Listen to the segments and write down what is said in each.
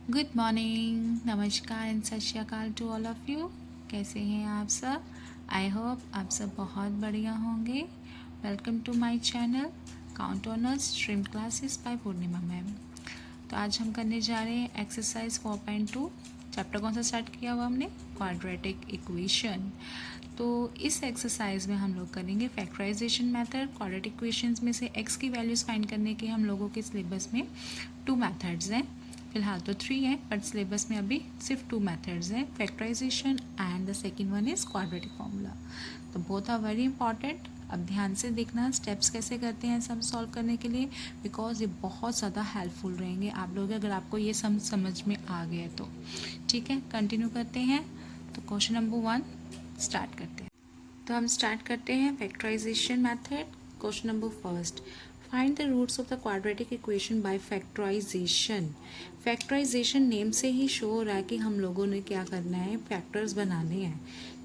Good morning, नमस्कार and सत श्री अकाल टू ऑल ऑफ़ यू। कैसे हैं आप सब? आई होप आप सब बहुत बढ़िया होंगे। Welcome to my channel count honours stream classes by Purnima ma'am. तो आज हम करने जा रहे हैं एक्सरसाइज 4.2। चैप्टर कौन सा स्टार्ट किया हुआ हमने? Quadratic equation. तो इस एक्सरसाइज में हम लोग करेंगे फैक्टराइजेशन मेथड। क्वाड्रेटिक इक्वेशंस में से एक्स की वैल्यूज़ फाइंड करने के हम लोगों के सिलेबस में 2 मेथड्स हैं। फिलहाल तो 3 है, बट सिलेबस में अभी सिर्फ 2 मेथड्स हैं, factorisation and the second one is quadratic formula. तो बोथ आर वेरी इंपॉर्टेंट। अब ध्यान से देखना स्टेप्स कैसे करते हैं सम सॉल्व करने के लिए, बिकॉज ये बहुत ज़्यादा हेल्पफुल रहेंगे आप लोग अगर आपको ये सम समझ में आ गया तो। ठीक है, कंटिन्यू करते हैं। तो क्वेश्चन नंबर 1 स्टार्ट करते हैं। तो हम स्टार्ट करते हैं factorisation method. Question number first, find the roots of the quadratic equation by factorisation. Factorisation name से ही शो हो रहा है कि हम लोगों ने क्या करना है, फैक्टर्स बनाने हैं।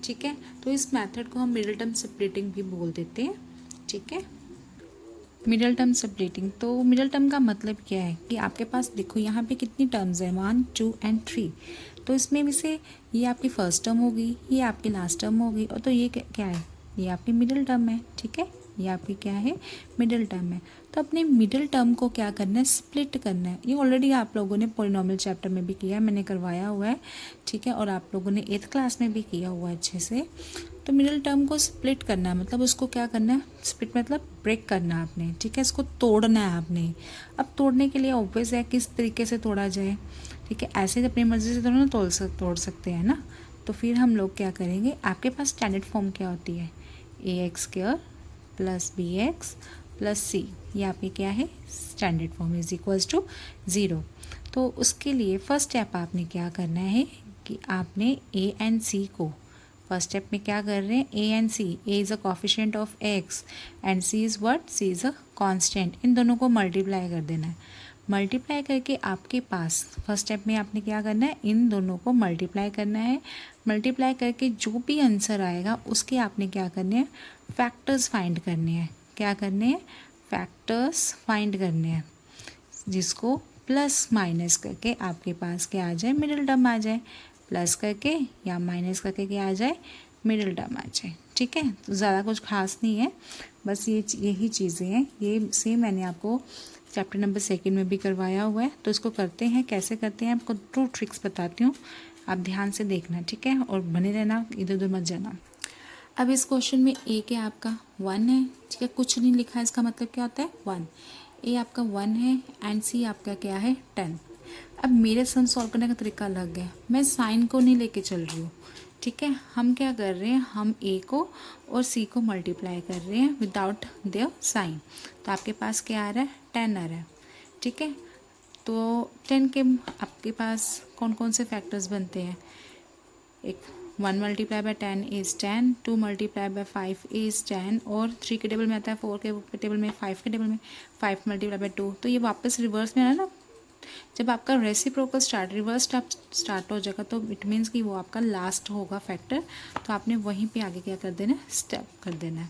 ठीक है, तो इस मेथड को हम मिडिल टर्म स्प्लिटिंग भी बोल देते हैं। ठीक है, मिडल टर्म स्प्लिटिंग। तो मिडल टर्म का मतलब क्या है कि आपके पास देखो यहाँ पे कितनी टर्म्स हैं, 1 2 एंड 3। तो इसमें में से ये आपकी फर्स्ट टर्म होगी, ये आपकी लास्ट टर्म होगी, और तो ये क्या है, ये आपकी मिडिल टर्म है। ठीक है, ये आपकी क्या है, मिडिल टर्म है। तो अपने मिडिल टर्म को क्या करना है, स्प्लिट करना है। ये ऑलरेडी आप लोगों ने पॉलिनॉमियल चैप्टर में भी किया है, मैंने करवाया हुआ है। ठीक है, और आप लोगों ने 8th क्लास में भी किया हुआ है अच्छे से। तो मिडिल टर्म को स्प्लिट करना है, मतलब उसको क्या करना है, स्प्लिट मतलब ब्रेक करना है आपने। ठीक है, इसको तोड़ना है आपने। अब तोड़ने के लिए ऑब्वियस है किस तरीके से तोड़ा जाए। ठीक है, ऐसे अपनी मर्जी से थोड़ा ना तोड़ सकते हैं ना। तो फिर हम लोग क्या करेंगे, आपके पास स्टैंडर्ड फॉर्म क्या होती है, ax² plus bx plus c। ये आपकी क्या है, standard form is equals to 0। तो उसके लिए फर्स्ट स्टेप आपने क्या करना है कि आपने a एंड c को, फर्स्ट स्टेप में क्या कर रहे हैं, a and c, a is a coefficient of x and c is what, c is a constant. इन दोनों को मल्टीप्लाई कर देना है। मल्टीप्लाई करके आपके पास फर्स्ट स्टेप में आपने क्या करना है, इन दोनों को मल्टीप्लाई करना है। मल्टीप्लाई करके जो भी आंसर आएगा उसके आपने क्या करने हैं, फैक्टर्स फाइंड करने हैं। क्या करने हैं, फैक्टर्स फाइंड करने हैं, जिसको प्लस माइनस करके आपके पास क्या आ जाए, मिडिल टर्म आ जाए। प्लस करके या माइनस करके क्या आ जाए, मिडिल टर्म आ जाए। ठीक है, तो ज़्यादा कुछ खास नहीं है, बस यही चीज़ें हैं। ये सेम मैंने आपको चैप्टर नंबर 2 में भी करवाया हुआ है। तो इसको करते हैं, कैसे करते हैं आपको 2 ट्रिक्स बताती हूँ, आप ध्यान से देखना। ठीक है, और बने रहना, इधर उधर मत जाना। अब इस क्वेश्चन में ए क्या आपका 1 है। ठीक है, कुछ नहीं लिखा है, इसका मतलब क्या होता है 1। ए आपका 1 है एंड सी आपका क्या है 10। अब मेरे सम सॉल्व करने का तरीका अलग है, मैं साइन को नहीं लेके चल रही हूँ। ठीक है, हम क्या कर रहे हैं, हम ए को और सी को मल्टीप्लाई कर रहे हैं विदाउट देयर साइन। तो आपके पास क्या आ रहा है, 10 आ रहा है। ठीक है, तो 10 के आपके पास कौन कौन से फैक्टर्स बनते हैं, एक 1 multiply by 10 is 10, 2 multiply bye 5 is 10, और 3 के टेबल में आता है, 4 के टेबल में, 5 के टेबल में 5 मल्टीप्लाई बाय 2। तो ये वापस रिवर्स में आ रहा है ना। जब आपका रेसिप्रोकल रिवर्स स्टार्ट हो जाएगा तो इट मीन्स कि वो आपका लास्ट होगा फैक्टर। तो आपने वहीं पे आगे क्या कर देना है, स्टेप कर देना है।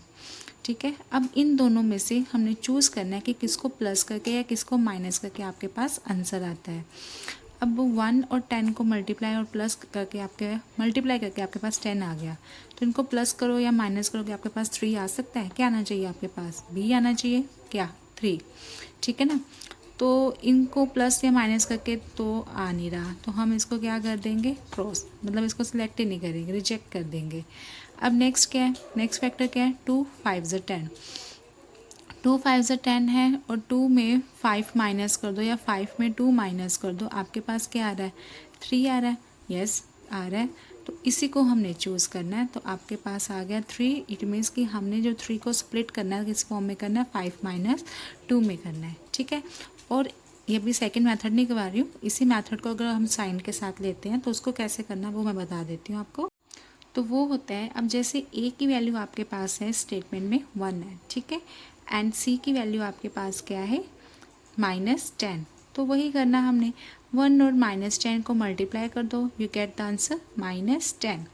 ठीक है, अब इन दोनों में से हमने चूज़ करना है कि किसको प्लस करके या किसको माइनस करके आपके पास आंसर आता है। अब 1 और 10 को मल्टीप्लाई और प्लस करके आपके पास 10 आ गया। तो इनको प्लस करो या माइनस करोगे आपके पास 3 आ सकता है। क्या आना चाहिए आपके पास, बी आना चाहिए, क्या 3। ठीक है ना, तो इनको प्लस या माइनस करके तो आ नहीं रहा, तो हम इसको क्या कर देंगे, क्रॉस, मतलब इसको सिलेक्ट ही नहीं करेंगे, रिजेक्ट कर देंगे। अब नेक्स्ट क्या है, नेक्स्ट फैक्टर क्या है, 2 5 ज़ 10। 2 5 ज़ 10 है, और 2 में 5 माइनस कर दो या 5 में 2 माइनस कर दो, आपके पास क्या आ रहा है, 3 आ रहा है। यस, आ रहा है। तो इसी को हमने चूज़ करना है। तो आपके पास आ गया 3। इट मीन्स कि हमने जो 3 को स्प्लिट करना है, किस फॉर्म में करना है, 5 माइनस 2 में करना है। ठीक है, और ये भी सेकंड मेथड नहीं करवा रही हूँ, इसी मेथड को अगर हम साइन के साथ लेते हैं तो उसको कैसे करना है वो मैं बता देती हूँ आपको। तो वो होता है, अब जैसे ए की वैल्यू आपके पास है स्टेटमेंट में 1 है। ठीक है, एंड सी की वैल्यू आपके पास क्या है, -10। तो वही करना हमने, 1 और -10 को मल्टीप्लाई कर दो, यू गेट द आंसर -10।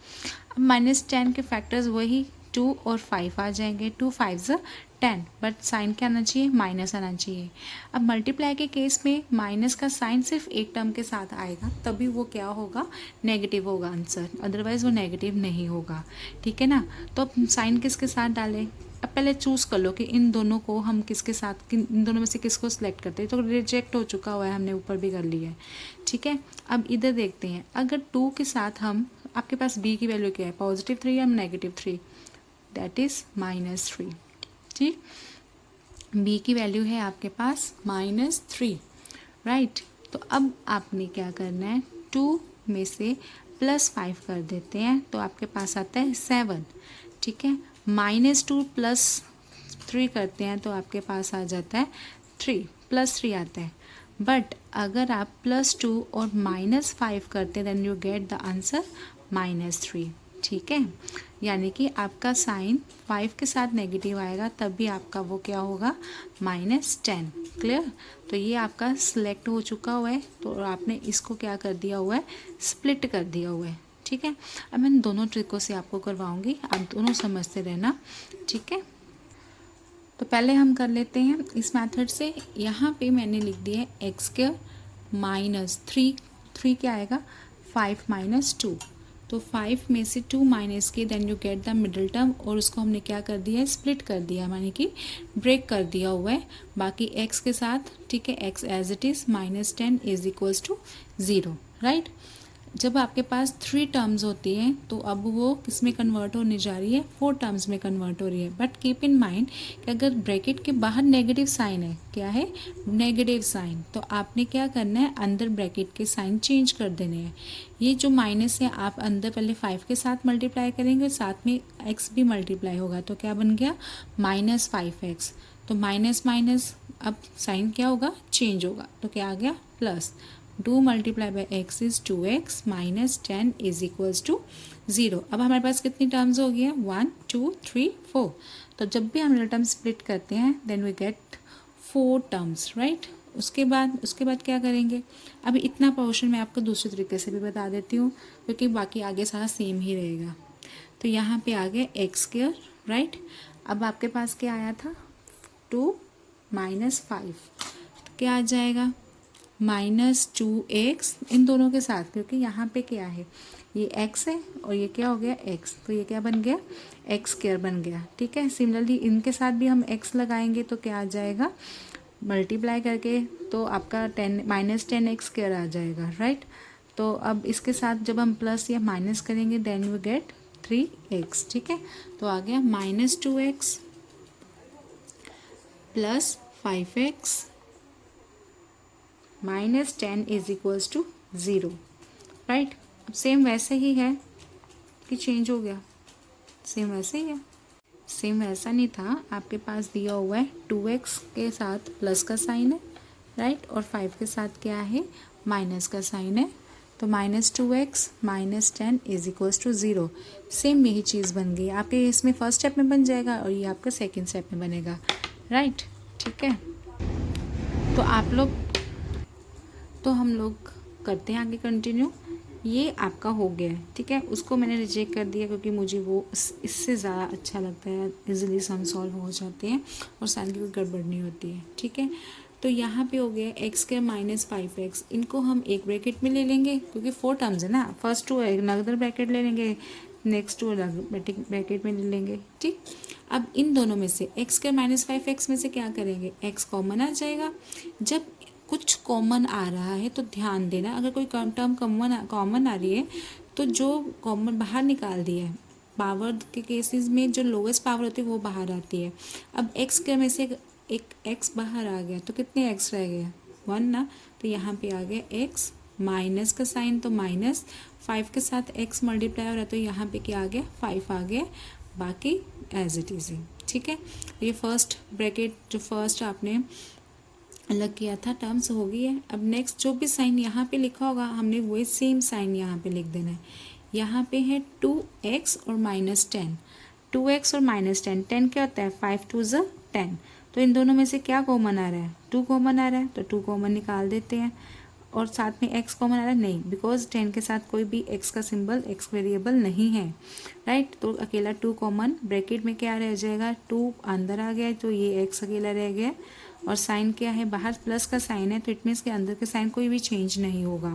अब -10 के फैक्टर्स वही 2 और 5 आ जाएंगे, 2 5 ज़ 10, बट साइन क्या आना चाहिए, माइनस आना चाहिए। अब मल्टीप्लाई के केस में माइनस का साइन सिर्फ एक टर्म के साथ आएगा, तभी वो क्या होगा, नेगेटिव होगा आंसर, अदरवाइज वो नेगेटिव नहीं होगा। ठीक है ना। तो अब साइन किसके साथ डालें, अब पहले चूज़ कर लो कि इन दोनों को हम किसके साथ, इन दोनों में से किसको सिलेक्ट करते हैं। तो रिजेक्ट हो चुका हुआ है, हमने ऊपर भी कर लिया है। ठीक है, अब इधर देखते हैं, अगर 2 के साथ हम, आपके पास b की वैल्यू क्या है, +3 या -3, दैट इज़ -3। ठीक, b की वैल्यू है आपके पास -3, राइट। तो अब आपने क्या करना है, 2 में से +5 कर देते हैं, तो आपके पास आता है 7। ठीक है, -2 +3 करते हैं तो आपके पास आ जाता है 3, +3 आता है। बट अगर आप +2 और -5 करते हैं, then you get the answer -3। ठीक है, यानी कि आपका साइन 5 के साथ नेगेटिव आएगा, तब भी आपका वो क्या होगा, -10। क्लियर। तो ये आपका सिलेक्ट हो चुका हुआ है, तो आपने इसको क्या कर दिया हुआ है, स्प्लिट कर दिया हुआ है। ठीक है, अब मैं दोनों ट्रिकों से आपको करवाऊंगी, आप दोनों समझते रहना। ठीक है, तो पहले हम कर लेते हैं इस मेथड से। यहाँ पे मैंने लिख दिया है x² -3, 3 क्या आएगा, 5 - 2, तो 5 में से 2 माइनस के, then you get the middle term, और उसको हमने क्या कर दिया है, स्प्लिट कर दिया, माने कि ब्रेक कर दिया हुआ है बाकी x के साथ। ठीक है, x as it is -10 = 0, right. जब आपके पास 3 टर्म्स होती हैं तो अब वो किस में कन्वर्ट होने जा रही है, 4 टर्म्स में कन्वर्ट हो रही है। बट कीप इन माइंड कि अगर ब्रैकेट के बाहर नेगेटिव साइन है, क्या है, नेगेटिव साइन, तो आपने क्या करना है, अंदर ब्रैकेट के साइन चेंज कर देने हैं। ये जो माइनस है, आप अंदर पहले 5 के साथ मल्टीप्लाई करेंगे, साथ में x भी मल्टीप्लाई होगा, तो क्या बन गया, -5x। तो माइनस माइनस अब साइन क्या होगा, चेंज होगा, तो क्या आ गया, प्लस 2 × x इज 2x -10 = 0। अब हमारे पास कितनी टर्म्स हो गई है, 1 2 3 4। तो जब भी हम टर्म स्प्लिट करते हैं, then we get 4 terms, right. उसके बाद क्या करेंगे, अभी इतना पोर्शन मैं आपको दूसरे तरीके से भी बता देती हूँ, क्योंकि बाकी आगे सारा सेम ही रहेगा। तो यहाँ पे आ गया x², राइट। अब आपके पास क्या आया था, 2 - 5, तो क्या आ जाएगा, -2x, इन दोनों के साथ, क्योंकि यहाँ पे क्या है, ये x है और ये क्या हो गया, x, तो ये क्या बन गया, x² बन गया। ठीक है, सिमिलरली इनके साथ भी हम x लगाएंगे तो क्या आ जाएगा, मल्टीप्लाई करके, तो आपका -10x² आ जाएगा, राइट। तो अब इसके साथ जब हम प्लस या माइनस करेंगे, देन वी गेट 3x। ठीक है, तो आ गया -2x + 5x -10 = 0, राइट। अब सेम वैसे ही है कि चेंज हो गया, सेम वैसे ही है, सेम वैसा नहीं था, आपके पास दिया हुआ है 2x के साथ प्लस का साइन है, राइट, और 5 के साथ क्या है, माइनस का साइन है, तो -2x -10 = 0। सेम यही चीज़ बन गई आपके, इसमें फर्स्ट स्टेप में बन जाएगा और ये आपका सेकंड स्टेप में बनेगा, राइट। ठीक है, तो हम लोग करते हैं आगे कंटिन्यू। ये आपका हो गया है, ठीक है, उसको मैंने रिजेक्ट कर दिया क्योंकि मुझे वो इससे ज़्यादा अच्छा लगता है, इजीली सम सॉल्व हो जाते हैं और साइन की कोई गड़बड़ नहीं होती है। ठीक है, तो यहाँ पे हो गया x² -5x, इनको हम एक ब्रैकेट में ले लेंगे क्योंकि 4 टर्म्स है ना, फर्स्ट 2 अनदर ब्रैकेट ले लेंगे, नेक्स्ट 2 ब्रैकेट में ले लेंगे। ठीक, अब इन दोनों में से x² -5x में से क्या करेंगे, x कॉमन आ जाएगा। जब कुछ कॉमन आ रहा है तो ध्यान देना, अगर कोई टर्म कॉमन आ रही है तो जो कॉमन बाहर निकाल दिया है, पावर के केसेस में जो लोवेस्ट पावर होती है वो बाहर आती है। अब x के में से एक x बाहर आ गया तो कितने x रह गए, 1 ना, तो यहाँ पे आ गया x, माइनस का साइन, तो -5 के साथ x मल्टीप्लाई हो रहा है तो यहाँ पे क्या आ गया, 5 आ गया, बाकी एज इट इज़। ठीक है, ये फर्स्ट ब्रैकेट जो फर्स्ट आपने अलग किया था टर्म्स हो गई है। अब नेक्स्ट जो भी साइन यहाँ पे लिखा होगा हमने वही सेम साइन यहाँ पे लिख देना है। यहाँ पे है 2x और -10, 2x और -10, 10 क्या होता है, 5 2 = 10, तो इन दोनों में से क्या कॉमन आ रहा है, 2 कॉमन आ रहा है, तो 2 कॉमन निकाल देते हैं। और साथ में x कॉमन आ रहा है नहीं, बिकॉज 10 के साथ कोई भी x का सिंबल x वेरिएबल नहीं है, राइट। तो अकेला 2 कॉमन, ब्रैकेट में क्या रह जाएगा, 2 अंदर आ गया तो ये x अकेला रह गया, और साइन क्या है, बाहर प्लस का साइन है तो इट मीन्स के अंदर के साइन कोई भी चेंज नहीं होगा,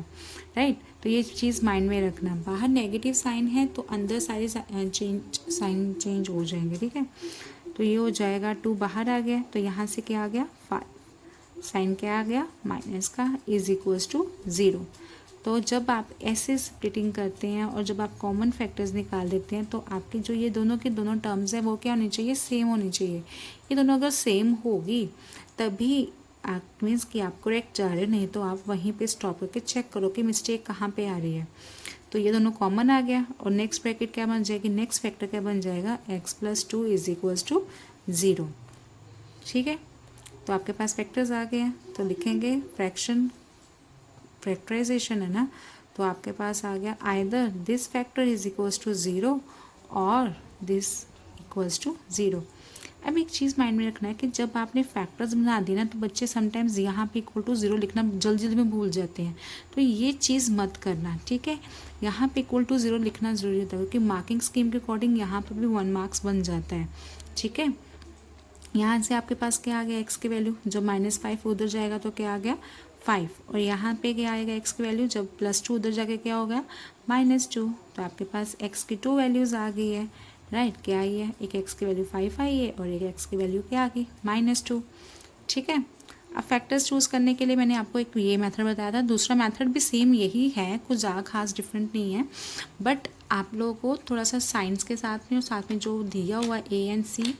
राइट। तो ये चीज़ माइंड में रखना, बाहर नेगेटिव साइन है तो अंदर सारे साइन चेंज हो जाएंगे, ठीक है। तो ये हो जाएगा 2 बाहर आ गया तो यहाँ से क्या आ गया 5, साइन क्या आ गया माइनस का, इज इक्वल्स टू 0। तो जब आप ऐसे स्प्लिटिंग करते हैं और जब आप कॉमन फैक्टर्स निकाल देते हैं तो आपके जो ये दोनों के दोनों टर्म्स है वो क्या होनी चाहिए, सेम होनी चाहिए। ये दोनों अगर सेम होगी तभी आप मीन्स कि आप करेक्ट जा रहे हो, नहीं तो आप वहीं पे स्टॉप करके चेक करो कि मिस्टेक कहाँ पे आ रही है। तो ये दोनों कॉमन आ गया और नेक्स्ट ब्रैकेट क्या बन जाएगी, नेक्स्ट फैक्टर क्या बन जाएगा, x+2 इज इक्वल्स टू 0, ठीक है। तो आपके पास फैक्टर्स आ गए हैं तो लिखेंगे फ्रैक्शन, फैक्टराइजेशन है ना, तो आपके पास आ गया either this factor is equals to 0 और दिस इक्वल्स टू 0। अब एक चीज़ माइंड में रखना है कि जब आपने फैक्टर्स बना दिए ना तो बच्चे समटाइम्स यहाँ पे इक्वल टू 0 लिखना जल्दी जल्दी में भूल जाते हैं, तो ये चीज़ मत करना, ठीक है। यहाँ पे इक्वल टू 0 लिखना ज़रूरी होता है क्योंकि मार्किंग स्कीम के अकॉर्डिंग यहाँ पर भी 1 मार्क्स बन जाता है, ठीक है। यहाँ से आपके पास क्या आ गया, x की वैल्यू, जब -5 उधर जाएगा तो क्या आ गया 5, और यहाँ पे क्या आएगा x की वैल्यू, जब +2 उधर जाके क्या हो गया -2, तो आपके पास x की 2 वैल्यूज़ आ गई है, राइट। क्या आई है, एक x की वैल्यू 5 आई है और एक x की वैल्यू क्या आ गई -2, ठीक है। अब फैक्टर्स चूज़ करने के लिए मैंने आपको एक ये मेथड बताया था, दूसरा मेथड भी सेम यही है, कुछ ज़्यादा खास डिफरेंट नहीं है, बट आप लोगों को थोड़ा सा साइंस के साथ में और साथ में जो दिया हुआ a एंड c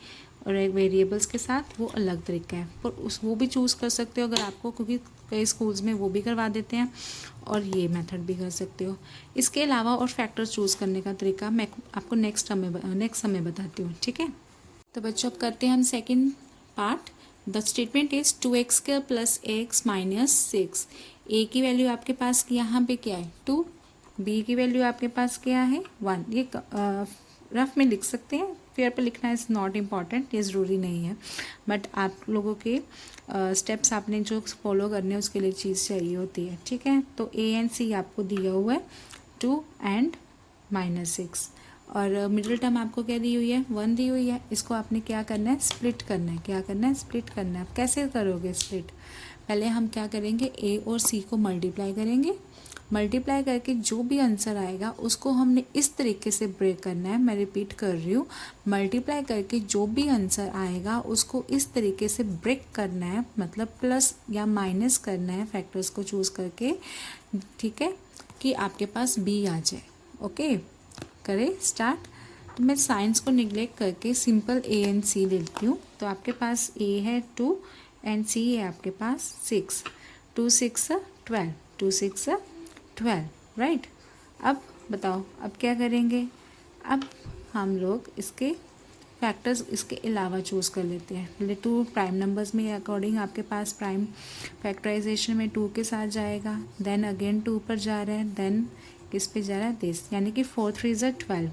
और एक वेरिएबल्स के साथ वो अलग तरीका है, पर उस वो भी चूज़ कर सकते हो अगर आपको, क्योंकि कई स्कूल्स में वो भी करवा देते हैं और ये मेथड भी कर सकते हो। इसके अलावा और फैक्टर्स चूज़ करने का तरीका मैं आपको नेक्स्ट समय बताती हूँ, ठीक है। तो बच्चों अब करते हैं हम second part. The statement is 2x² + x - 6। a की वैल्यू आपके पास यहाँ पे क्या है 2, b की वैल्यू आपके पास क्या है 1। ये रफ में लिख सकते हैं, पेयर पे लिखना इज़ नॉट इम्पॉर्टेंट, ये ज़रूरी नहीं है, बट आप लोगों के स्टेप्स आपने जो फॉलो करने हैं उसके लिए चीज़ चाहिए होती है, ठीक है। तो a एंड c आपको दिया हुआ है 2 एंड -6, और मिडिल टर्म आपको क्या दी हुई है 1 दी हुई है। इसको आपने क्या करना है, स्प्लिट करना है। क्या करना है, स्प्लिट करना है। आप कैसे करोगे स्प्लिट, पहले हम क्या करेंगे, a और c को मल्टीप्लाई करेंगे, मल्टीप्लाई करके जो भी आंसर आएगा उसको हमने इस तरीके से ब्रेक करना है। मैं रिपीट कर रही हूँ, मल्टीप्लाई करके जो भी आंसर आएगा उसको इस तरीके से ब्रेक करना है, मतलब प्लस या माइनस करना है फैक्टर्स को चूज़ करके, ठीक है, कि आपके पास b आ जाए। ओके, करें स्टार्ट। तो मैं साइंस को निगलेक्ट करके सिंपल a एंड c लेती हूँ। तो आपके पास a है 2 एंड c है आपके पास 6, 2 6 12, 2 6 12, राइट। अब बताओ अब क्या करेंगे, अब हम लोग इसके फैक्टर्स इसके अलावा चूज़ कर लेते हैं। पहले 2 प्राइम नंबर्स में अकॉर्डिंग आपके पास प्राइम फैक्टराइजेशन में 2 के साथ जाएगा, देन अगेन 2 पर जा रहा है, देन किस पे जा रहा है दिस, यानी कि 4 3 12,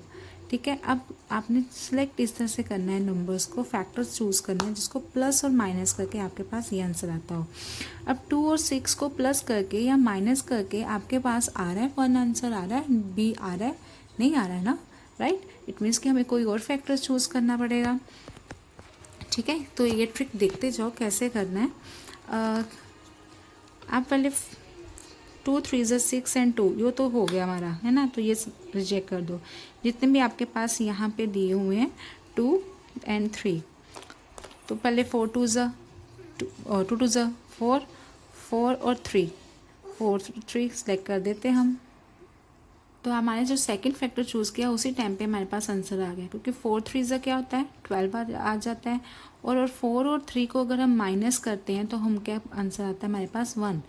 ठीक है। अब आपने सिलेक्ट इस तरह से करना है नंबर्स को, फैक्टर्स चूज़ करना है जिसको प्लस और माइनस करके आपके पास ये आंसर आता हो। अब 2 और 6 को प्लस करके या माइनस करके आपके पास आ रहा है 1 आंसर आ रहा है, बी आ रहा है, नहीं आ रहा है ना, राइट। इट मीन्स कि हमें कोई और फैक्टर्स चूज़ करना पड़ेगा, ठीक है। तो ये ट्रिक देखते जाओ कैसे करना है। आप पहले 2 3 6 एंड 2, ये तो हो गया हमारा, है ना, तो ये रिजेक्ट कर दो। जितने भी आपके पास यहाँ पे दिए हुए हैं 2 एंड 3, तो पहले 4 2 2 2 4, 4 और 3, 4 3 सेलेक्ट कर देते हम। तो हमारे जो सेकंड फैक्टर चूज़ किया उसी टाइम पे हमारे पास आंसर आ गया, क्योंकि 4 3 क्या होता है 12 आ जाता है, और 4 और 3 को अगर हम माइनस करते हैं तो हम क्या आंसर आता है हमारे पास 1,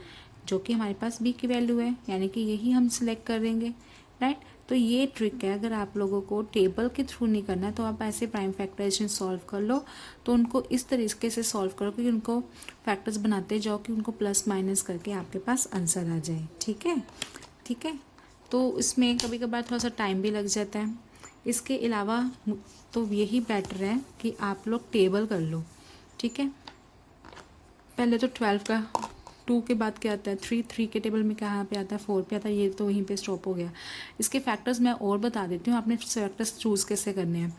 जो कि हमारे पास b की वैल्यू है, यानी कि यही हम सिलेक्ट करेंगे, राइट। तो ये ट्रिक है, अगर आप लोगों को टेबल के थ्रू नहीं करना तो आप ऐसे प्राइम फैक्टराइजेशन सॉल्व कर लो। तो उनको इस तरीके से सॉल्व करो कि उनको फैक्टर्स बनाते जाओ कि उनको प्लस माइनस करके आपके पास आंसर आ जाए, ठीक है, ठीक है। तो इसमें कभी कभार थोड़ा सा टाइम भी लग जाता है। इसके अलावा तो यही बेटर है कि आप लोग टेबल कर लो, ठीक है। पहले तो 12 का 2 के बाद क्या आता है 3, 3 के टेबल में कहाँ पे आता है 4 पे आता है, ये तो वहीं पे स्टॉप हो गया। इसके फैक्टर्स मैं और बता देती हूँ, आपने फैक्टर्स चूज़ कैसे करने हैं।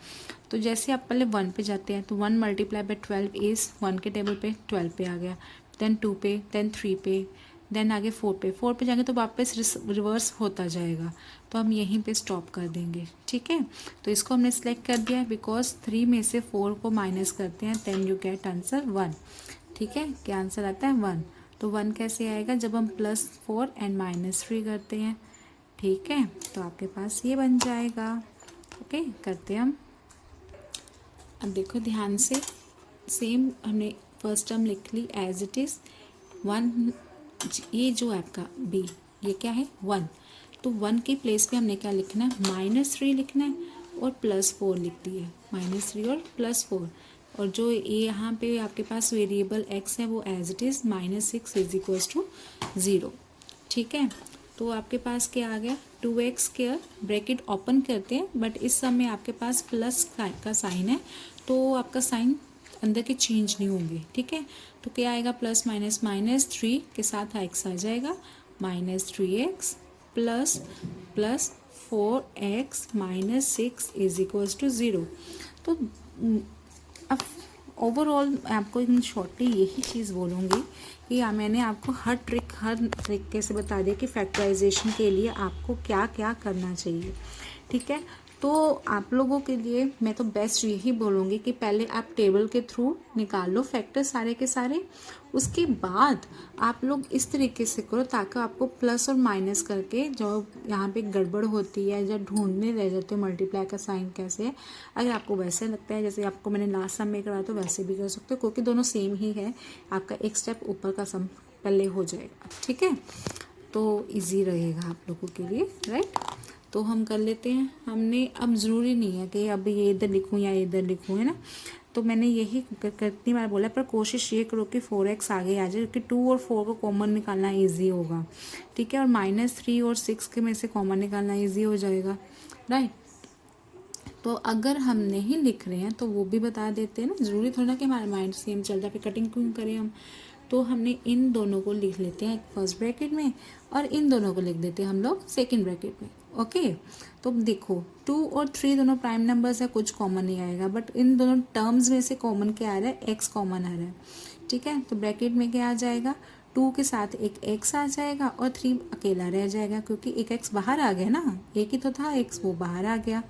तो जैसे आप पहले 1 पे जाते हैं तो 1 मल्टीप्लाई बाई 12 इज़ 1 के टेबल पे 12 पे आ गया, देन 2 पे, देन 3 पे, देन आगे 4 पे जाएंगे तो वापस रिवर्स होता जाएगा, तो हम यहीं पे स्टॉप कर देंगे। ठीक है, तो इसको हमने सेलेक्ट कर दिया बिकॉज 3 में से 4 को माइनस करते हैं, देन यू गेट आंसर 1। ठीक है, क्या आंसर आता है 1। तो 1 कैसे आएगा जब हम +4 एंड -3 करते हैं। ठीक है, तो आपके पास ये बन जाएगा। ओके, करते हैं हम। अब देखो ध्यान से, सेम हमने फर्स्ट टर्म लिख ली एज इट इज़ 1, ये जो आपका बी ये क्या है 1, तो 1 के प्लेस पे हमने क्या लिखना है -3 लिखना है और +4 लिख दिया, -3 और +4, और जो ये यहाँ पे आपके पास वेरिएबल x है वो एज इट इज़ -6 = 0। ठीक है, तो आपके पास क्या आ गया 2x स्क्वायर, ब्रैकेट ओपन करते हैं बट इस समय आपके पास प्लस का साइन है तो आपका साइन अंदर के चेंज नहीं होंगे। ठीक है, तो क्या आएगा +-3 के साथ x आ जाएगा -3x प्लस 4x -6 = 0। तो अब ओवरऑल मैं आपको इन शॉर्टली यही चीज़ बोलूँगी कि मैंने आपको हर ट्रिक कैसे बता दिया कि फैक्टराइजेशन के लिए आपको क्या क्या करना चाहिए। ठीक है, तो आप लोगों के लिए मैं तो बेस्ट यही बोलूँगी कि पहले आप टेबल के थ्रू निकाल लो फैक्टर सारे के सारे, उसके बाद आप लोग इस तरीके से करो ताकि आपको प्लस और माइनस करके जो यहाँ पे गड़बड़ होती है या ढूंढने रह जाते हो मल्टीप्लाई का साइन कैसे है, अगर आपको वैसे लगता है जैसे आपको मैंने लास्ट सम में कराया तो वैसे भी कर सकते हो क्योंकि दोनों सेम ही है, आपका एक स्टेप ऊपर का सम पहले हो जाएगा। ठीक है, तो ईजी रहेगा आप लोगों के लिए, राइट। तो हम कर लेते हैं। हमने अब ज़रूरी नहीं है कि अब ये इधर लिखूँ या इधर लिखूँ, है ना, तो मैंने यही कितनी बार बोला, पर कोशिश ये करो कि 4x आगे आ जाए क्योंकि 2 और 4 को कॉमन निकालना इजी होगा। ठीक है, और -3 और 6 के में से कॉमन निकालना इजी हो जाएगा, राइट। तो अगर हम नहीं लिख रहे हैं तो वो भी बता देते हैं ना, ज़रूरी थोड़ा ना कि हमारा माइंड सेम चल रहा है, फिर कटिंग क्यों करें हम। तो हमने इन दोनों को लिख लेते हैं फर्स्ट ब्रैकेट में और इन दोनों को लिख देते हैं हम लोग सेकंड ब्रैकेट में। ओके, तो देखो 2 और 3 दोनों प्राइम नंबर्स है, कुछ कॉमन नहीं आएगा, बट इन दोनों टर्म्स में से कॉमन क्या आ रहा है, x कॉमन आ रहा है। ठीक है, तो ब्रैकेट में क्या आ जाएगा 2 के साथ एक x आ जाएगा और 3 अकेला रह जाएगा क्योंकि एक x बाहर आ गया ना, एक ही तो था x, वो बाहर आ गया,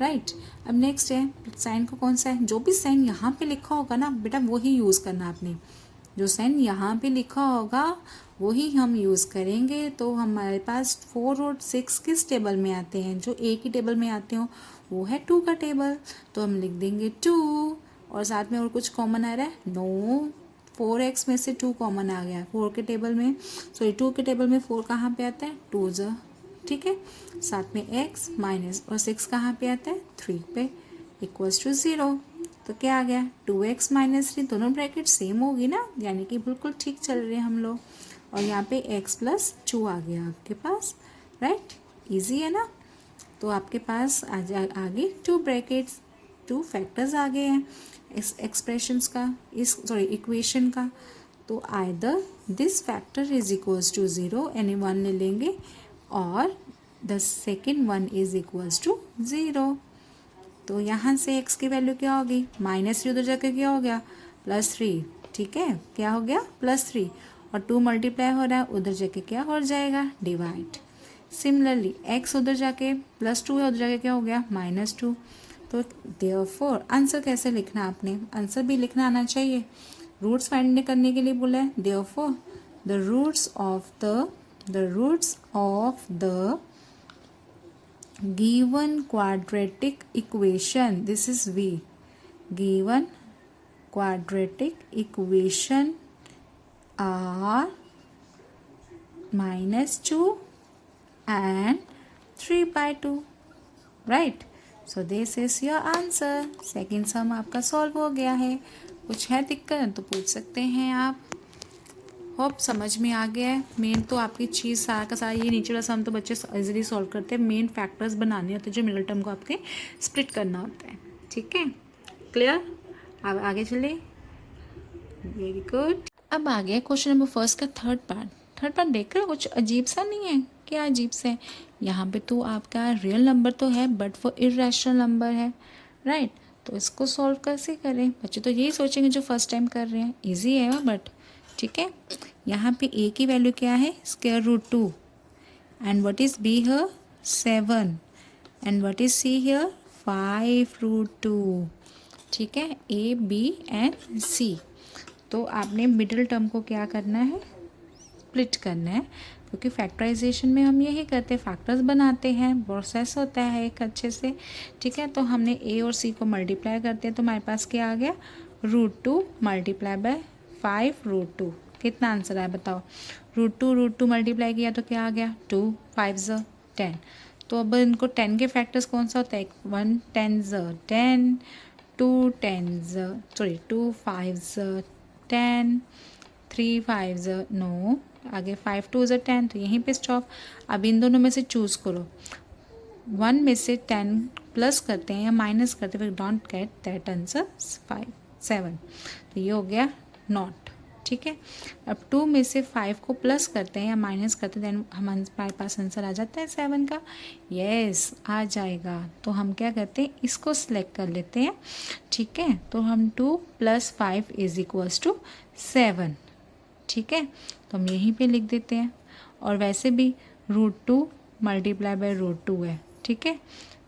राइट। अब नेक्स्ट है साइन को, कौन सा है, जो भी साइन यहाँ पे लिखा होगा ना बेटा वही यूज़ करना आपने, जो साइन यहाँ पे लिखा होगा वही हम यूज़ करेंगे। तो हमारे पास 4 और 6 किस टेबल में आते हैं, जो एक ही टेबल में आते हो वो है 2 का टेबल, तो हम लिख देंगे 2 और साथ में और कुछ कॉमन आ रहा है, नो, 4x में से 2 कॉमन आ गया 4 के टेबल में, सॉरी 2 के टेबल में 4 कहाँ पे आता है 2 ज़, ठीक है, साथ में x माइनस और 6 कहाँ पे आता है 3 पे = 0। तो क्या आ गया 2x - 3, दोनों ब्रैकेट सेम होगी ना, यानी कि बिल्कुल ठीक चल रहे हैं हम लोग, और यहाँ पे x + 2 आ गया आपके पास, राइट, इजी है ना। तो आपके पास आगे 2 ब्रैकेट्स 2 फैक्टर्स आ गए हैं इस एक्सप्रेशंस का, इक्वेशन का। तो either this factor = 0 any one ले लेंगे और द सेकेंड वन = 0। तो यहाँ से x की वैल्यू क्या होगी, -3 उधर जाके क्या हो गया +3, ठीक है, क्या हो गया +3 और 2 मल्टीप्लाई हो रहा है उधर जाके क्या हो जाएगा डिवाइड। सिमिलरली x उधर जाके +2 है उधर जाके क्या हो गया -2। तो देयरफॉर आंसर कैसे लिखना, आपने आंसर भी लिखना आना चाहिए, रूट्स फाइंड करने के लिए बोला है। देयरफॉर द रूट्स ऑफ द given quadratic equation, this is V, given quadratic equation are -2 and 3/2, right? So this is your answer। Second sum आपका सॉल्व हो गया है। कुछ है दिक्कत तो पूछ सकते हैं आप। होप समझ में आ गया है। मेन तो आपकी चीज़ सारा का सारा ये नीचे वाला सम तो बच्चे इजीली सॉल्व करते हैं, मेन फैक्टर्स बनाने होते हैं जो मिडिल टर्म को आपके स्प्लिट करना होता है। ठीक है, क्लियर, अब आगे चले, वेरी गुड। अब आ गया क्वेश्चन नंबर फर्स्ट का थर्ड पार्ट देख रहे हो, कुछ अजीब सा नहीं है, क्या अजीब सा है। यहाँ पे तो आपका रियल नंबर तो है बट वो इरेशनल नंबर है, राइट। तो इसको सॉल्व कैसे करें, बच्चे तो यही सोचेंगे जो फर्स्ट टाइम कर रहे हैं, इजी है बट ठीक है। यहाँ पे a की वैल्यू क्या है, square root 2, and what is b here 7, and what is c here 5 root 2, ठीक है, a b एंड c। तो आपने मिडिल टर्म को क्या करना है, स्प्लिट करना है, क्योंकि फैक्टराइजेशन में हम यही करते हैं, फैक्टर्स बनाते हैं, प्रोसेस होता है एक अच्छे से, ठीक है। तो हमने a और c को मल्टीप्लाई करते हैं, तो हमारे पास क्या आ गया, रूट 2 मल्टीप्लाई बाय 5 रूट 2। कितना आंसर आया बताओ, रूट टू मल्टीप्लाई किया तो क्या आ गया 2, 5 10। तो अब इनको 10 के फैक्टर्स कौन सा होता है, 1 10 10, 2 5 10, 3 5 नो, आगे 5 2 10, तो यहीं पे स्टॉप। अब इन दोनों में से चूज़ करो, 1 में से 10 प्लस करते हैं या माइनस करते हैं, डोंट गेट दैट आंसर 7, तो ये हो गया नॉट, ठीक है। अब 2 में से 5 को प्लस करते हैं या माइनस करते हैं, देन हमारे पास आंसर आ जाता है 7 का, यस आ जाएगा। तो हम क्या करते हैं, इसको सिलेक्ट कर लेते हैं, ठीक है। तो हम 2 + 5 = 7, ठीक है। तो हम यहीं पे लिख देते हैं, और वैसे भी रूट 2 मल्टीप्लाई बाय रूट 2 है, ठीक है।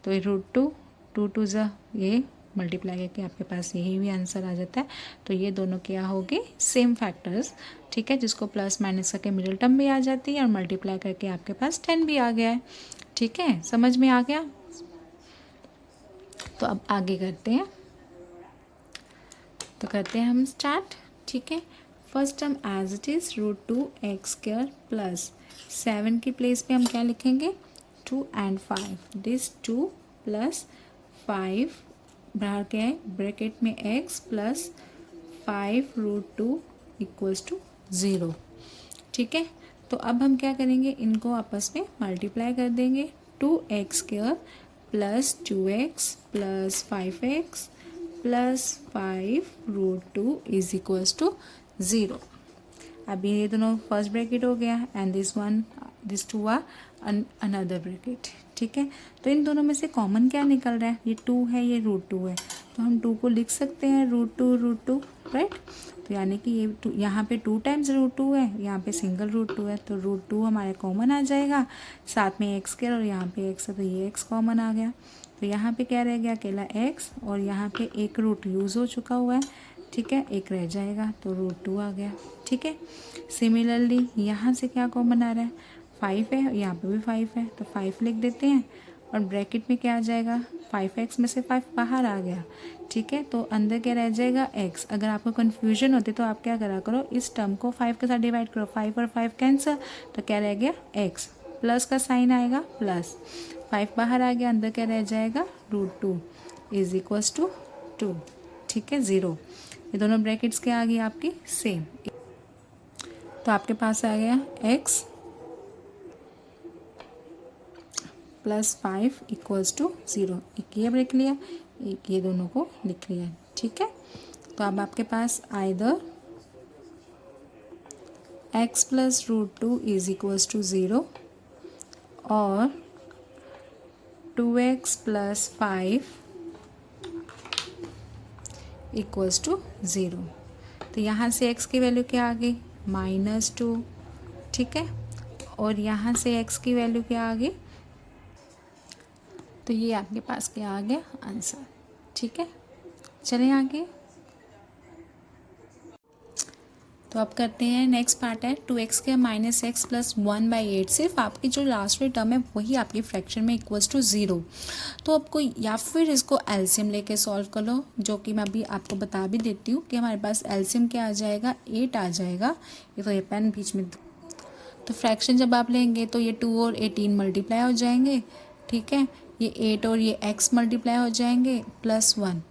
तो ये रूट 2 2 2 ये मल्टीप्लाई करके आपके पास यही भी आंसर आ जाता है। तो ये दोनों क्या होगी, सेम फैक्टर्स, ठीक है, जिसको प्लस माइनस करके मिडिल टर्म भी आ जाती है और मल्टीप्लाई करके आपके पास 10 भी आ गया है, ठीक है, समझ में आ गया। तो अब आगे करते हैं, तो करते हैं हम स्टार्ट, ठीक है। First term as it is √2x² plus 7 की प्लेस पे हम क्या लिखेंगे, 2 and 5, दिस 2 + 5 बाहर क्या है ब्रैकेट में x प्लस 5 √2 = 0, ठीक है। तो अब हम क्या करेंगे, इनको आपस में मल्टीप्लाई कर देंगे, 2x² plus 2x plus 5x plus 5 √2 = 0। अभी ये दोनों फर्स्ट ब्रैकेट हो गया, and this two are another bracket, ठीक है। तो इन दोनों में से कॉमन क्या निकल रहा है, ये 2 है, ये √2 है, तो हम 2 को लिख सकते हैं √2 राइट। तो यानी कि ये यहाँ पे 2 टाइम्स √2 है, यहाँ पे सिंगल √2 है, तो √2 हमारे कॉमन आ जाएगा, साथ में x² और यहाँ पे x है, तो ये x कॉमन आ गया। तो यहाँ पे क्या रह गया, अकेला x, और यहाँ पे एक रूट यूज़ हो चुका हुआ है, ठीक है, एक रह जाएगा, तो √2 आ गया, ठीक है। सिमिलरली यहाँ से क्या कॉमन आ रहा है, 5 है, यहाँ पे भी 5 है, तो 5 लिख देते हैं, और ब्रैकेट में क्या आ जाएगा, 5x में से 5 बाहर आ गया, ठीक है। तो अंदर क्या रह जाएगा, x। अगर आपको कन्फ्यूजन होती तो आप क्या करा करो, इस टर्म को 5 के साथ डिवाइड करो, 5 और 5 कैंसिल, तो क्या रह गया, x, प्लस का साइन आएगा, प्लस 5 बाहर आ गया, अंदर क्या रह जाएगा, √2 = 2, ठीक है, 0। ये दोनों ब्रैकेट्स क्या आ गई आपकी सेम, तो आपके पास आ गया x प्लस 5 = 0। एक ये लिख लिया, एक ये दोनों को लिख लिया, ठीक है। तो अब आपके पास आइदर x प्लस √2 = 0 और 2x प्लस 5 = 0। तो यहाँ से x की वैल्यू क्या आ गई, -2, ठीक है, और यहाँ से x की वैल्यू क्या आ गई, तो ये आपके पास क्या आ गया आंसर, ठीक है। चलें आगे, तो अब करते हैं नेक्स्ट पार्ट है 2x² - x + 1/8। सिर्फ आपकी जो लास्ट वाली टर्म है वही आपकी फ्रैक्शन में = 0। तो आपको या फिर इसको एलसीएम लेके सॉल्व कर लो, जो कि मैं अभी आपको बता भी देती हूँ कि हमारे पास एलसीएम क्या आ जाएगा, 8 आ जाएगा। ये तो ये पेन बीच में, तो फ्रैक्शन जब आप लेंगे तो ये 2 और 18 मल्टीप्लाई हो जाएंगे, ठीक है, ये 8 और ये x मल्टीप्लाई हो जाएंगे, +1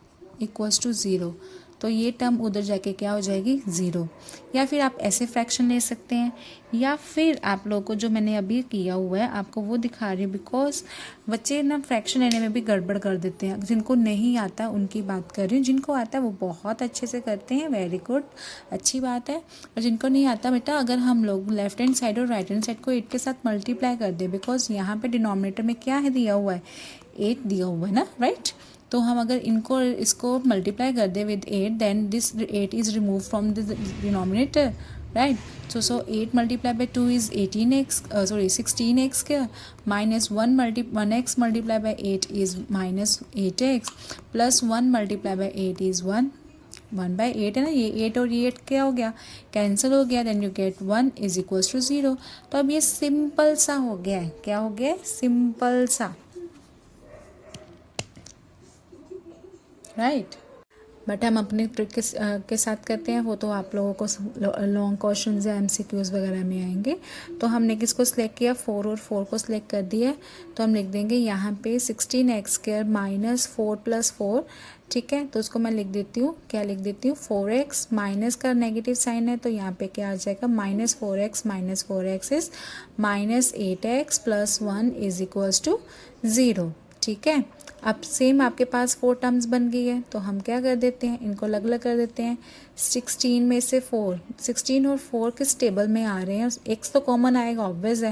= 0। तो ये टर्म उधर जाके क्या हो जाएगी 0। या फिर आप ऐसे फ्रैक्शन ले सकते हैं, या फिर आप लोगों को जो मैंने अभी किया हुआ है आपको वो दिखा रही हूँ, बिकॉज बच्चे ना फ्रैक्शन लेने में भी गड़बड़ कर देते हैं। जिनको नहीं आता उनकी बात कर रही हूँ, जिनको आता है वो बहुत अच्छे से करते हैं, वेरी गुड, अच्छी बात है। और जिनको नहीं आता बेटा, अगर हम लोग लेफ्ट हैंड साइड और राइट हैंड साइड को 8 के साथ मल्टीप्लाई कर दे, बिकॉज यहाँ पे डिनोमिनेटर में क्या है दिया हुआ है 8 दिया हुआ है ना, राइट। तो हम अगर इसको मल्टीप्लाई कर दे with 8, then this 8 is remove from the denominator, right? So 8 multiplied by 2 is 16x square, minus 1x multiplied by 8 is minus 8x, plus 1 multiplied by 8 is 1 by 8 है ना, ये 8 और ये 8 क्या हो गया, कैंसिल हो गया, then you get 1 is equals to 0। तो अब ये सिंपल सा हो गया है, क्या हो गया है, सिंपल सा, राइट। बट हम अपने ट्रिक के साथ करते हैं, वो तो आप लोगों को लॉन्ग क्वेश्चंस या एमसीक्यूज वगैरह में आएंगे। तो हमने किसको सिलेक्ट किया, 4 और 4 को सिलेक्ट कर दिया। तो हम लिख देंगे यहाँ पे 16x स्क्वायर माइनस 4 प्लस 4, ठीक है। तो उसको मैं लिख देती हूँ, क्या लिख देती हूँ, 4x, माइनस का नेगेटिव साइन है तो यहाँ पे क्या आ जाएगा, minus 4x is minus 8x plus 1 is equals to 0, ठीक है। अब सेम आपके पास 4 टर्म्स बन गई है, तो हम क्या कर देते हैं, इनको अलग अलग कर देते हैं। 16 में से 16 और 4 किस टेबल में आ रहे हैं, x तो कॉमन आएगा, ऑब्वियस है,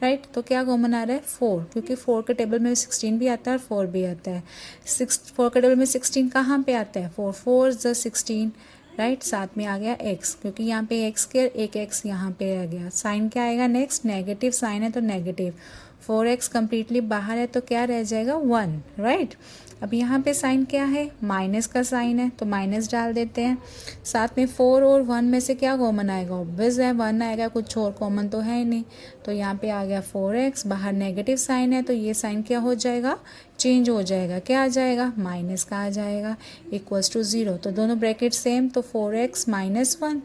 राइट। तो क्या कॉमन आ रहा है, 4, क्योंकि 4 के टेबल में 16 भी आता है और 4 भी आता है। 4 के टेबल में 16 कहाँ पे आता है, 4 4 ज़ 16, राइट। साथ में आ गया x, क्योंकि यहाँ पे x स्क्वायर, एक x यहाँ पे आ गया। साइन क्या आएगा नेक्स्ट, नेगेटिव साइन है तो नेगेटिव, 4x कम्प्लीटली बाहर है तो क्या रह जाएगा 1, राइट। अब यहाँ पे साइन क्या है, माइनस का साइन है तो माइनस डाल देते हैं। साथ में 4 और 1 में से क्या कॉमन आएगा, ऑब्वियस है 1 आएगा, कुछ और कॉमन तो है ही नहीं। तो यहाँ पे आ गया 4x, बाहर नेगेटिव साइन है तो ये साइन क्या हो जाएगा, चेंज हो जाएगा, क्या आ जाएगा, माइनस का आ जाएगा, इक्वल्स टू 0। तो दोनों ब्रैकेट सेम, तो 4x माइनस 1,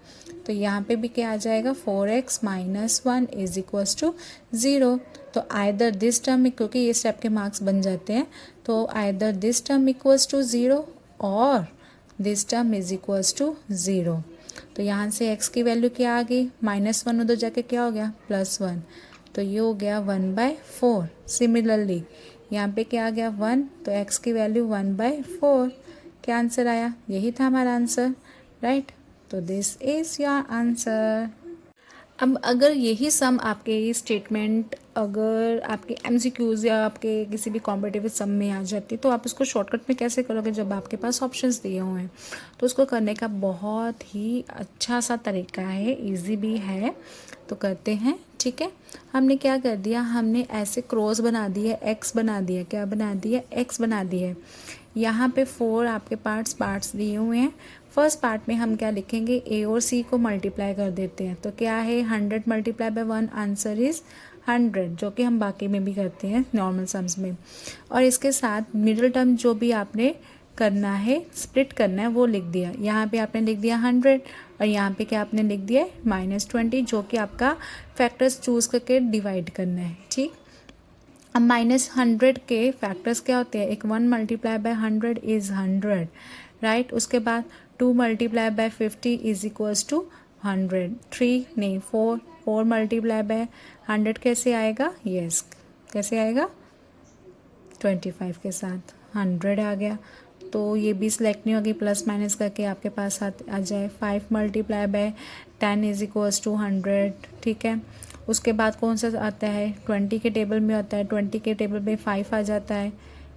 तो यहाँ पे भी क्या आ जाएगा, 4x minus 1 is equals to 0। तो आइदर दिस टर्म, क्योंकि ये स्टेप के मार्क्स बन जाते हैं, तो either this term equals to 0 और this term is equals to 0। तो यहाँ से x की वैल्यू क्या आ गई, -1 उधर जाके क्या हो गया, +1, तो ये हो गया 1/4। सिमिलरली यहाँ पे क्या आ गया 1, तो x की वैल्यू 1/4। क्या आंसर आया, यही था हमारा आंसर, राइट। तो दिस इज योर आंसर। अब अगर यही सम आपके स्टेटमेंट अगर आपके एमसीक्यूज या आपके किसी भी कॉम्पिटिटिव सम में आ जाती तो आप उसको शॉर्टकट में कैसे करोगे, जब आपके पास ऑप्शंस दिए हुए हैं। तो उसको करने का बहुत ही अच्छा सा तरीका है, इजी भी है, तो करते हैं, ठीक है। हमने क्या कर दिया, हमने ऐसे क्रॉस बना दिया, एक्स बना दिया, क्या बना दिया, एक्स बना दिया। यहाँ पे 4 आपके पार्ट्स दिए हुए हैं। फर्स्ट पार्ट में हम क्या लिखेंगे, ए और सी को मल्टीप्लाई कर देते हैं, तो क्या है 100 मल्टीप्लाई बाय 1, आंसर इज़ 100, जो कि हम बाकी में भी करते हैं नॉर्मल सम्स में। और इसके साथ मिडिल टर्म जो भी आपने करना है, स्प्लिट करना है, वो लिख दिया। यहाँ पे आपने लिख दिया 100 और यहाँ पे क्या आपने लिख दिया -20, जो कि आपका फैक्टर्स चूज़ करके डिवाइड करना है, ठीक। अब -100 के फैक्टर्स क्या होते हैं, एक 1 मल्टीप्लाई बाय 100 इज़ 100, राइट। उसके बाद 2 multiply by 50 is equals to 100, 4 multiply by 100 कैसे आएगा, यस कैसे आएगा, 25 के साथ 100 आ गया। तो ये भी सिलेक्ट नहीं होगी, प्लस माइनस करके आपके पास आ जाए। 5 multiply by 10 is equals to 100, ठीक है। उसके बाद कौन सा आता है, 20 के टेबल में आता है, 20 के टेबल में 5 आ जाता है,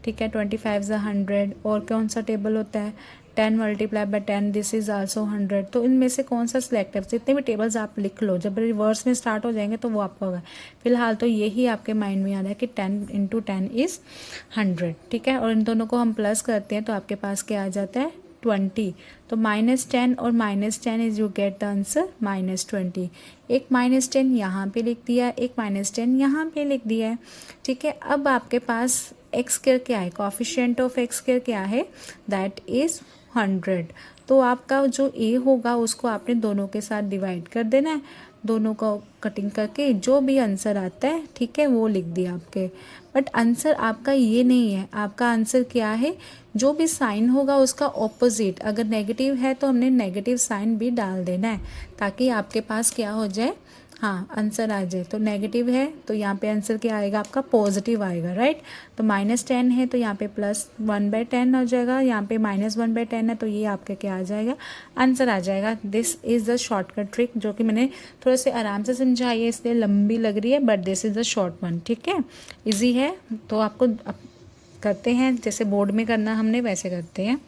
ठीक है। 25 ज़ा 100। और कौन सा टेबल होता है, 10 multiply by 10, this is also 100। तो इनमें से कौन सा सिलेक्ट है, जितने भी टेबल्स आप लिख लो, जब रिवर्स में स्टार्ट हो जाएंगे तो वो आपका होगा। फिलहाल तो यही आपके माइंड में आ रहा है कि 10 × 10 इज़ 100, ठीक है। और इन दोनों को हम प्लस करते हैं तो आपके पास क्या आ जाता है, 20। तो -10 और -10 is you get the answer -20। एक -10 यहाँ पे लिख दिया, एक -10 यहाँ पे लिख दिया है, ठीक है। अब आपके पास एक्स स्क्वायर क्या है, कोएफिशिएंट ऑफ एक्स स्क्वायर क्या है, दैट इज़ 100। तो आपका जो ए होगा उसको आपने दोनों के साथ डिवाइड कर देना है। दोनों को कटिंग करके जो भी आंसर आता है, ठीक है, वो लिख दिया आपके। बट आंसर आपका ये नहीं है, आपका आंसर क्या है, जो भी साइन होगा उसका ऑपोजिट, अगर नेगेटिव है तो हमने नेगेटिव साइन भी डाल देना है, ताकि आपके पास क्या हो जाए, हाँ, आंसर आ जाए। तो नेगेटिव है तो यहाँ पे आंसर क्या आएगा आपका, पॉजिटिव आएगा, राइट। तो -10 है तो यहाँ पे +1/10 हो जाएगा, यहाँ पे -1/10 है तो ये आपका क्या आ जाएगा, आंसर आ जाएगा। This is the shortcut trick, जो कि मैंने थोड़ा से आराम से समझाई है, इसलिए लंबी लग रही है, but this is the short one, ठीक है, ईजी है। तो आपको करते हैं जैसे बोर्ड में करना हमने वैसे करते हैं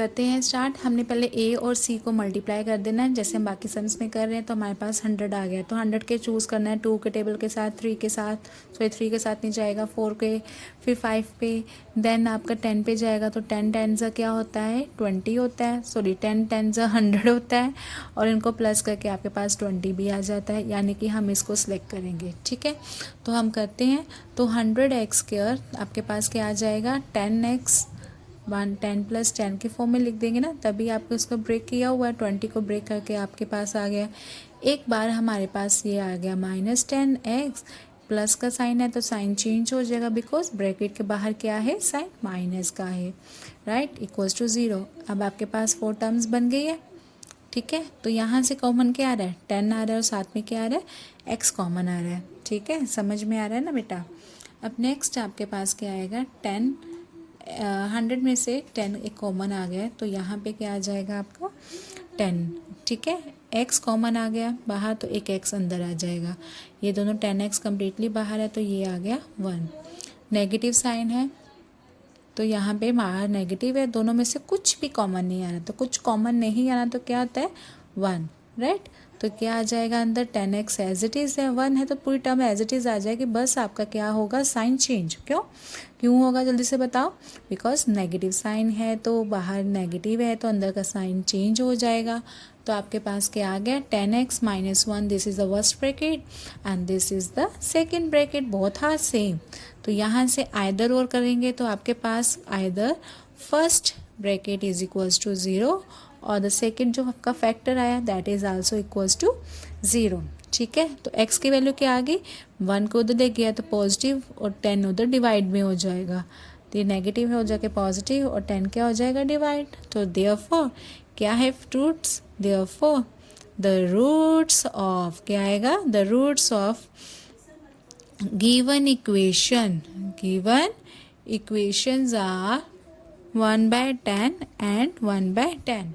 स्टार्ट। हमने पहले ए और सी को मल्टीप्लाई कर देना है, जैसे हम बाकी सम्स में कर रहे हैं। तो हमारे पास 100 आ गया, तो 100 के चूज़ करना है 2 के टेबल के साथ, 3 के साथ, सॉरी 3 के साथ नहीं जाएगा, 4 के, फिर 5 पे, देन आपका 10 पे जाएगा। तो 10 10 क्या होता है, 20 होता है, सॉरी 10 10 100 होता है, और इनको प्लस करके आपके पास 20 भी आ जाता है, यानी कि हम इसको सिलेक्ट करेंगे, ठीक है। तो हम करते हैं, तो 100x² आपके पास क्या आ जाएगा, 10x 10 + 10 के फॉर्म में लिख देंगे ना, तभी आपको इसको ब्रेक किया हुआ है, 20 को ब्रेक करके आपके पास आ गया। एक बार हमारे पास ये आ गया -10x, प्लस का साइन है तो साइन चेंज हो जाएगा, बिकॉज ब्रैकेट के बाहर क्या है, साइन माइनस का है, राइट, इक्वल्स टू 0। अब आपके पास 4 टर्म्स बन गई है, ठीक है। तो यहाँ से कॉमन क्या आ रहा है, 10 आ रहा है, और साथ में क्या आ रहा है, x कॉमन आ रहा है, ठीक है, समझ में आ रहा है ना बेटा। अब नेक्स्ट आपके पास क्या आएगा, 100 में से 10 एक कॉमन आ गया, तो यहाँ पे क्या आ जाएगा आपका 10, ठीक है। x कॉमन आ गया बाहर, तो एक x अंदर आ जाएगा, ये दोनों 10x कम्प्लीटली बाहर है, तो ये आ गया 1। नेगेटिव साइन है तो यहाँ पे बाहर नेगेटिव है, दोनों में से कुछ भी कॉमन नहीं आ रहा, तो कुछ कॉमन नहीं आना तो क्या होता है 1, राइट। तो क्या आ जाएगा अंदर, 10x एज इट इज़ है, 1 है तो पूरी टर्म एज इट इज़ आ जाएगी, बस आपका क्या होगा, साइन चेंज। क्यों होगा जल्दी से बताओ, बिकॉज नेगेटिव साइन है तो बाहर नेगेटिव है तो अंदर का साइन चेंज हो जाएगा। तो आपके पास क्या आ गया, 10x - 1, this is the first bracket and this is the second bracket, बहुत हार्ड सेम। तो यहाँ से आइदर और करेंगे तो आपके पास either first bracket is equals to 0 और द सेकेंड जो आपका फैक्टर आया that is also equals to 0, ठीक है। तो x की वैल्यू क्या आ गई, 1 को उधर दे गया तो पॉजिटिव, और 10 उधर डिवाइड में हो जाएगा, तो ये नेगेटिव हो जाके पॉजिटिव, और 10 क्या हो जाएगा, डिवाइड। तो देयरफॉर क्या है roots, therefore the roots of क्या आएगा, the roots of given equations are 1/10 and 1/10,